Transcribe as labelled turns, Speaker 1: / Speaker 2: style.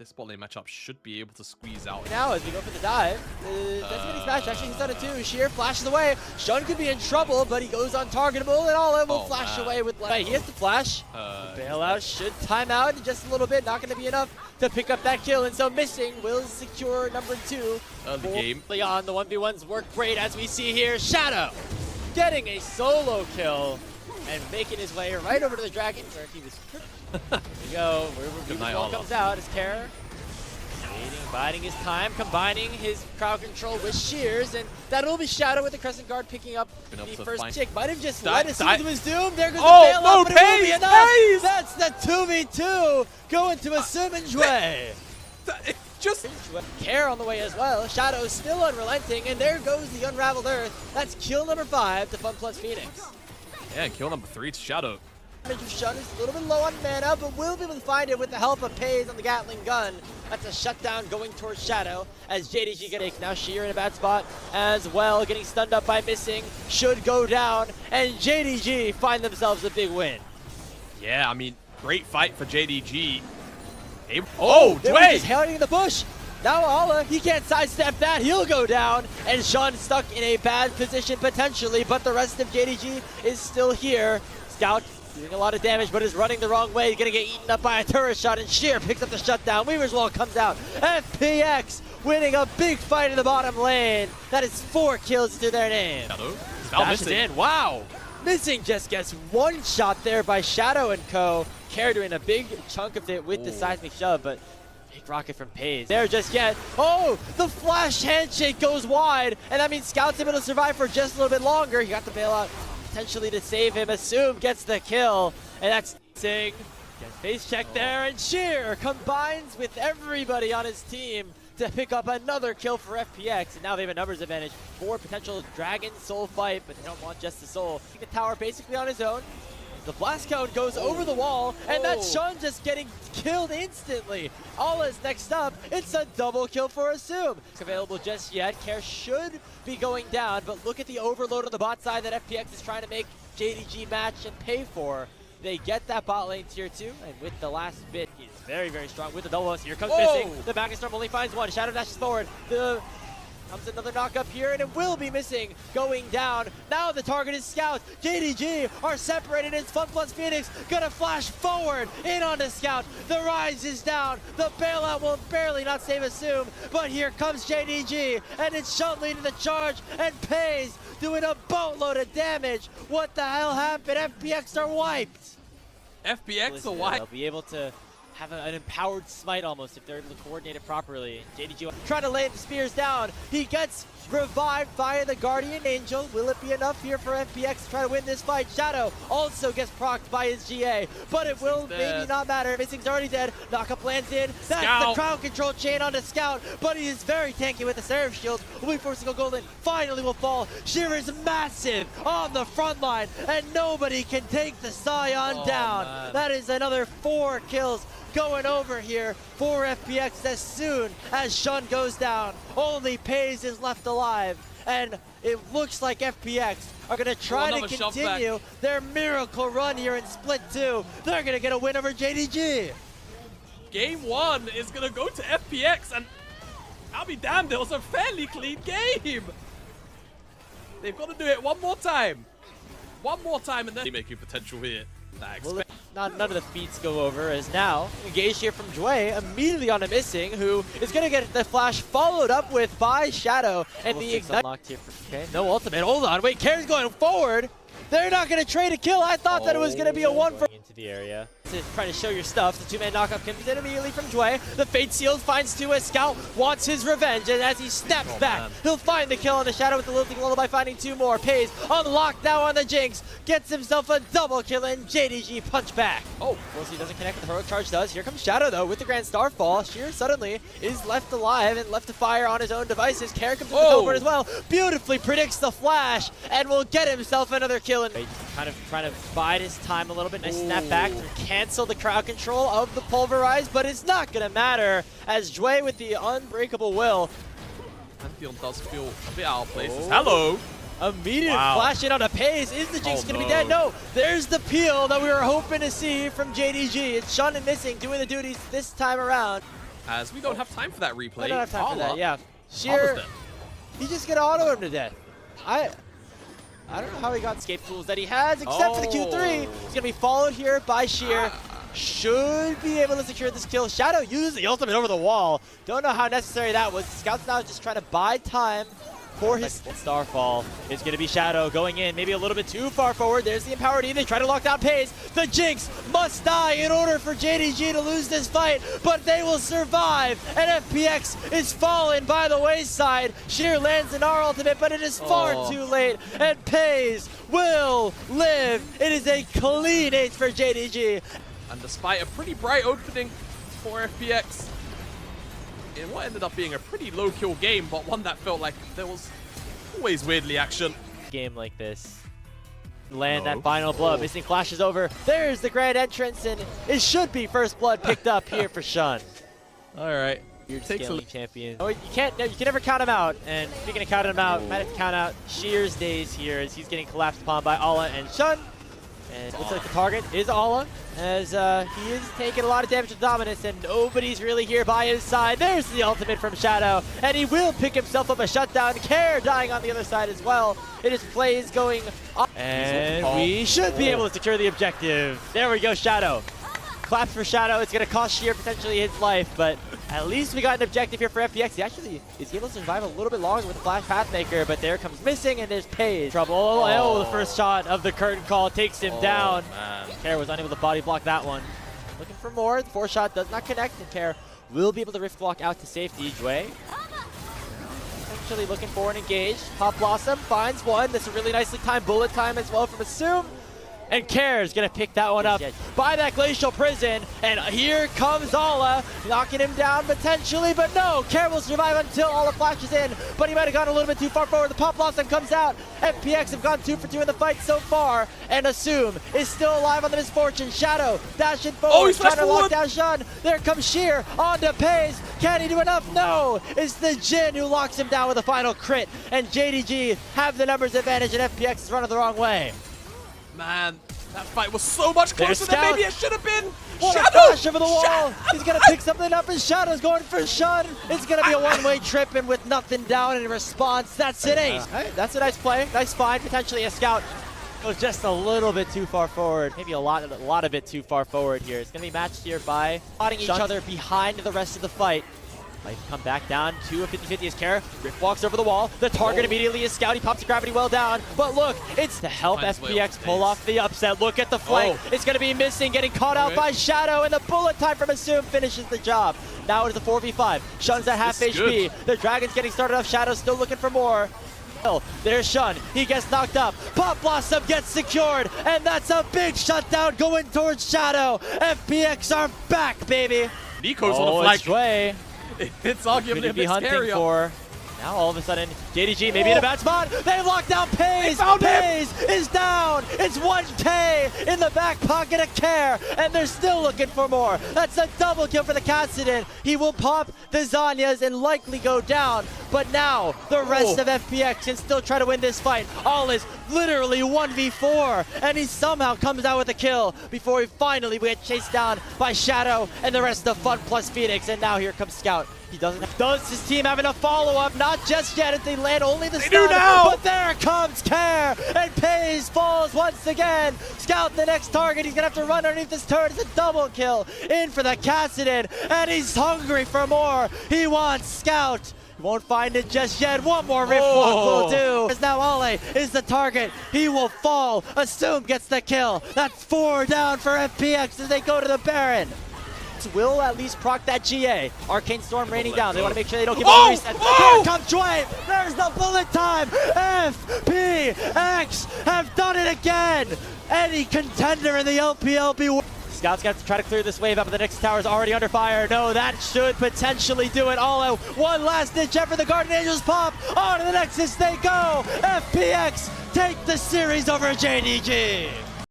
Speaker 1: this bot lane matchup should be able to squeeze out.
Speaker 2: Now as we go for the dive, that's getting smashed. Actually, he's done it too. Sheer flashes away. Shun could be in trouble, but he goes untargetable, and all of will flash away with light. He hits the flash. Bailout should time out in just a little bit. Not going to be enough to pick up that kill, and so Missing will secure number 2.
Speaker 1: Early game.
Speaker 2: Leon, the 1v1s work great as we see here. Shadow getting a solo kill and making his way right over to the dragon where he was. Here we go. Where comes out is Kara. Biding his time, combining his crowd control with shears, and that'll be Shadow with the Crescent Guard picking up the first chick. Might have just led us into his doom. There goes the bailout,
Speaker 1: no,
Speaker 2: but it will be enough.
Speaker 1: Pays.
Speaker 2: That's the 2v2 going to Asum and Jue.
Speaker 1: Just
Speaker 2: Kara on the way as well. Shadow still unrelenting, and there goes the Unraveled Earth. That's kill number 5 to FunPlus Phoenix.
Speaker 1: Yeah, kill number 3 to Shadow.
Speaker 2: Shun is a little bit low on mana, but will be able to find it with the help of Pays on the Gatling gun. That's a shutdown going towards Shadow as JDG gets now Sheer in a bad spot as well, getting stunned up by Missing. Should go down, and JDG find themselves a big win.
Speaker 1: Yeah, I mean, great fight for JDG.
Speaker 2: They
Speaker 1: Jue!
Speaker 2: were just hiding in the bush. Now Allah, he can't sidestep that. He'll go down, and Shun stuck in a bad position potentially, but the rest of JDG is still here. Scout doing a lot of damage, but is running the wrong way. He's gonna get eaten up by a turret shot, and Sheer picks up the shutdown. Weaver's Wall comes out. FPX winning a big fight in the bottom lane. That is 4 kills to their name.
Speaker 1: Shadow.
Speaker 2: Dashes in. Wow. Missing just gets one shot there by Shadow and co. Kara doing a big chunk of it with the seismic shove, but big rocket from Pays. There just yet. Oh, the flash handshake goes wide, and that means Scout's able to survive for just a little bit longer. He got the bailout potentially to save him. Assume gets the kill, and that's Sing. Gets face check there, and Sheer combines with everybody on his team to pick up another kill for FPX, and now they have a numbers advantage for potential Dragon Soul fight, but they don't want just the Soul. The tower basically on his own. The blast cone goes over the wall, and that's Shun just getting killed instantly. Allah's next up. It's a double kill for Assume. It's available just yet. Care should be going down, but look at the overload on the bot side that FPX is trying to make JDG match and pay for. They get that bot lane tier 2, and with the last bit, he's very, very strong with the double. Here comes Missing. The back storm only finds one. Shadow dashes forward. Comes another knock up here, and it will be Missing going down. Now the target is Scout. JDG are separated. It's FunPlus Phoenix gonna flash forward in onto Scout. The rise is down. The bailout will barely not save Assume, but here comes JDG, and it's Shun leading the charge, and Pays doing a boatload of damage. What the hell happened? FPX are wiped.
Speaker 1: FPX are wiped.
Speaker 2: They'll be able to have an empowered smite almost if they're able to coordinate it properly. JDG trying to lay the spears down. He gets revived by the Guardian Angel. Will it be enough here for FPX to try to win this fight? Shadow also gets procced by his GA, but it will maybe not matter. Missing's already dead. Knockup lands in. That's the crowd control chain onto Scout, but he is very tanky with the Seraph shield. Will be forced to go golden. Finally will fall. Sheer is massive on the front line, and nobody can take the Scion down. Man. That is another 4 kills going over here for FPX as soon as Shun goes down. Only Pays is left alive, and it looks like FPX are going to try to continue their miracle run here in Split 2. They're going to get a win over JDG.
Speaker 1: Game 1 is going to go to FPX, and I'll be damned, it was a fairly clean game. They've got to do it one more time. One more time, and then making potential here.
Speaker 2: Well, none of the feats go over, as now engaged here from Jue immediately on a Missing, who is going to get the flash followed up with by Shadow, and the ignite unlocked here for no ultimate. Hold on, wait, Karen's going forward. They're not going to trade a kill. I thought that it was going to be a 1 for into the area. Trying to show your stuff. The 2-man knockup comes in immediately from Jue. The Fate Sealed finds 2 as Scout wants his revenge, and as he snaps back, he'll find the kill on the Shadow with the Lilting Lullaby, finding 2 more. Pays unlocked now on the Jinx, gets himself a double kill, and JDG punch back. Oh, we'll see, doesn't connect with the heroic charge does. Here comes Shadow though with the Grand Starfall. Sheer suddenly is left alive and left to fire on his own devices. Kara comes in the over as well. Beautifully predicts the flash and will get himself another kill. And kind of trying to bide his time a little bit. Nice snap back to cancel the crowd control of the Pulverize, but it's not going to matter as Jue with the Unbreakable Will.
Speaker 1: Pantheon does feel a bit out of place. Hello!
Speaker 2: Immediate flash in on a Pays. Is the Jinx going to be dead? No. There's the peel that we were hoping to see from JDG. It's Shun and Missing doing the duties this time around.
Speaker 1: as we don't have time for that replay.
Speaker 2: I don't have time for that, yeah.
Speaker 1: Arla's
Speaker 2: Sheer,
Speaker 1: dead.
Speaker 2: he just gonna auto him to death. I don't know how he got escape tools that he has, except for the Q3. He's gonna be followed here by Sheer. Should be able to secure this kill. Shadow used the ultimate over the wall. Don't know how necessary that was. Scout's now just trying to buy time for his Starfall. Is going to be Shadow going in, maybe a little bit too far forward. There's the Empowered E. They try to lock down Pays. The Jinx must die in order for JDG to lose this fight, but they will survive. And FPX is fallen by the wayside. Sheer lands an R ultimate, but it is far too late. And Pays will live. It is a clean ace for JDG.
Speaker 1: And despite a pretty bright opening for FPX, in what ended up being a pretty low-kill game, but one that felt like there was always weirdly action.
Speaker 2: Game like this. Land that final blow. Missing flashes over. There's the grand entrance, and it should be first blood picked up here for Shun.
Speaker 1: All right.
Speaker 2: Takes a champion. Oh, you can never count him out. And speaking of counting him out, might have to count out Sheer's days here as he's getting collapsed upon by Ala and Shun. And looks like the target is Ala, as he is taking a lot of damage to Dominus, and nobody's really here by his side. There's the ultimate from Shadow, and he will pick himself up a shutdown. Care dying on the other side as well. It is plays going up, and we should be able to secure the objective. There we go, Shadow. Claps for Shadow. It's going to cost Sheer potentially his life, but at least we got an objective here for FPX. He actually is able to survive a little bit longer with the Flash Pathmaker, but there comes Missing, and there's Pays. Trouble. Oh, the first shot of the curtain call takes him down. Care was unable to body block that one. Looking for more. The 4-shot does not connect, and Care will be able to rift block out to safety. Jue essentially looking for an engage. Pop Blossom finds one. This is a really nicely timed bullet time as well from Assume. And Care is going to pick that one up by that Glacial Prison. And here comes Ala, knocking him down potentially, but no, Care will survive until Ala flashes in, but he might have gone a little bit too far forward. The Pop Blossom comes out. FPX have gone 2 for 2 in the fight so far, and Assume is still alive on the Misfortune. Shadow dashing forward, trying to lock down Shun. There comes Sheer onto Pays. Can he do enough? No, it's the Jin who locks him down with a final crit, and JDG have the numbers advantage, and FPX is running the wrong way.
Speaker 1: Man, that fight was so much closer than maybe it should have been.
Speaker 2: What a flash over the wall. He's going to pick something up, and Shadow's going for Shun. It's going to be a one-way trip, and with nothing down in response, that's an ace. Right, that's a nice play, nice find, potentially a scout. Goes just a little bit too far forward, maybe a lot of bit too far forward here. It's going to be matched here by spotting each other behind the rest of the fight. Might come back down to a 50-50 as Care. Rift walks over the wall. The target immediately is Scout. He pops the gravity well down. But look, it's to help FPX pull off the upset. Look at the flank. It's going to be Missing, getting caught out by Shadow, and the bullet time from Assume finishes the job. Now it is a 4v5. Shun's at half HP. The Dragon's getting started off. Shadow still looking for more. There's Shun. He gets knocked up. Pop Blossom gets secured, and that's a big shutdown going towards Shadow. FPX are back, baby.
Speaker 1: Nico's on the flag.
Speaker 2: It's arguably a bit hunting for. Now all of a sudden, JDG maybe in a bad spot. They've locked down Pays. Pays is down. It's 1K in the back pocket of Care, and they're still looking for more. That's a double kill for the Kassadin. He will pop the Zanyas and likely go down. But now the rest of FPX can still try to win this fight. All is literally 1v4, and he somehow comes out with a kill before he finally gets chased down by Shadow and the rest of FunPlus Phoenix. And now here comes Scout. He does his team have enough follow-up? Not just yet, if they land only the stun. But there comes Care, and Pays falls once again. Scout the next target. He's gonna have to run underneath this turret. It's a double kill in for the Kassadin, and he's hungry for more. He wants Scout. Won't find it just yet. One more rift walk will do. As now Ale is the target. He will fall. Assume gets the kill. That's 4 down for FPX as they go to the Baron. Will at least proc that GA. Arcane Storm raining down. They want to make sure they don't give him a reset. Here comes Jue. There's the bullet time. FPX have done it again. Any contender in the LPL beware. Scout's got to try to clear this wave up, but the next tower is already under fire. No, that should potentially do it. All out. One last ditch effort. The Guardian Angels pop. On to the Nexus they go. FPX take the series over JDG.